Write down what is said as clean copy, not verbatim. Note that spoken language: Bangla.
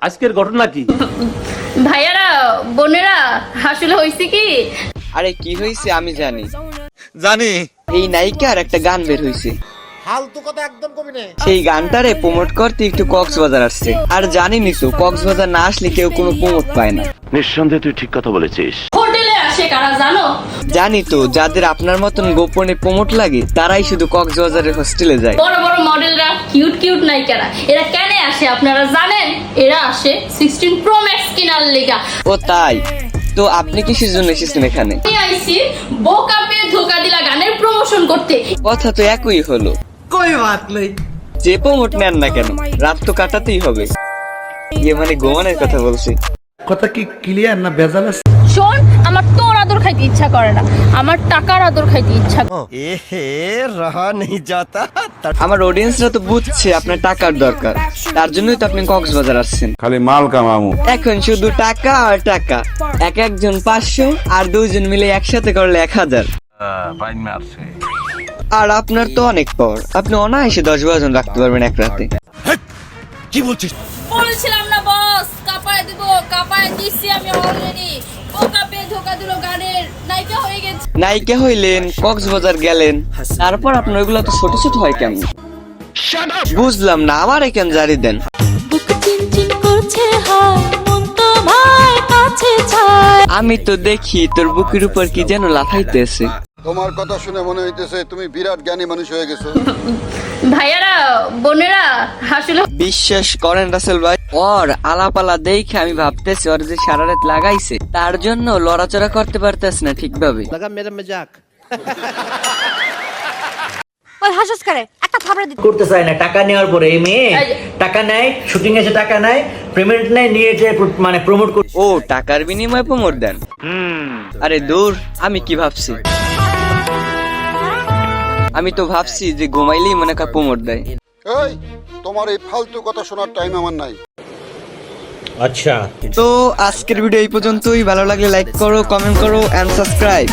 আজকের ঘটনা কি? ভাইয়ারা বোনেরা আসলে হইছে কি? আরে কি হয়েছে আমি জানি এই নায়িকার একটা গান বের হয়েছে, ফালতু কথা একদম কবি না। সেই গানটারে প্রমোট করতে একটু কক্সবাজার আসছে। আর জানিনি তো কক্সবাজার না আসলে কেউ কোনো প্রমোট পায় না। নিঃসন্দেহে তুই ঠিক কথা বলেছিস। হোটেলে আসে কারা জানো? জানি তো, যাদের আপনার মতন গোপনে প্রমোট লাগে তারাই শুধু কক্সবাজারের হোস্টেলে যায়। বড় বড় মডেলরা, কিউট কিউট নায়িকারা, এরা কেন আসে আপনারা জানেন? এরা আসে 16 Pro Max কেনার লেগা। ও তাই? তো আপনি কিসের জন্য এসেছেন এখানে? আমি আইছি বোকা পে ধোকা দিলা গানের প্রমোশন করতে। কথা তো একই হলো, কই বাত লই। যে প্রমোট নেন না কেন, রাত তো কাটাতেই হবে। ইয়ে মানে গোমানের কথা বলছি। কথা কি ক্লিয়ার না ভেজাল আছে? শোন, আমার তোর আদর খাইতে ইচ্ছা করে না, আমার টাকার আদর খাইতে ইচ্ছা করে। এহে রহা নেই যাতা। আমার অডিয়েন্সরা তো বুঝছে আপনার টাকার দরকার, তার জন্যই তো আপনি কক্সবাজার আসছেন। খালি মাল কামামু। এখন শুধু টাকা আর টাকা, একজন 500 আর দুইজন মিলে একসাথে করলে 1000। আর আপনার তো অনেক পাওয়ার, আপনি অনায়াসে 10-12 জন রাখতে পারবেন এক রাতে। কি বলছিস? বলেছিলাম না বস, কাপায় দিব, কাপায় দিছি আমি অলরেডি। বোকা পে ধোকা দিল গানের নায়িকা হয়ে গেছে। নায়িকা হইলেন, কক্সবাজার গেলেন, তারপর আপনার ওইগুলো তো ছোট ছোট হয় কেমন? বুঝলাম না, আমার এখানে জারি দেন। আমি তো দেখি তোর বুকের উপর কি যেন লাফাইতেছে। তোমার কথা শুনে মনে হইতেছে তুমি বিরাট জ্ঞানী মানুষ হয়ে গেছো। ভাইয়ারা বোনেরা আসলে বিশ্বাস করেন রাসেল ভাই, ওর আলাপালা দেখে আমি ভাবতেছি ওর যে সারা রাত লাগাইছে তার জন্য লড়াচড়া করতে পারতেছ না ঠিকভাবে। লাগা মেরা মজাক। ওই হাসস করে একটা থাপড়া দিতে করতে চায় না। টাকা নেওয়ার পরে এই মেয়ে টাকা নেয়, শুটিং এসে টাকা নেয়, পেমেন্ট নেয়, নিয়ে যে মানে প্রমোট করে। ও টাকার বিনিময়ে প্রমোট দেন? আরে দূর, আমি কি ভাবছি, আমি তো ভাবছি যে ঘুমাইলেই মনে কার প্রমোট দেয়। এই তোমার এই ফালতু কথা শোনার টাইম আমার নাই। আচ্ছা, তো আজকের ভিডিও এই পর্যন্তই। ভালো লাগলে লাইক করো, কমেন্ট করো এন্ড সাবস্ক্রাইব।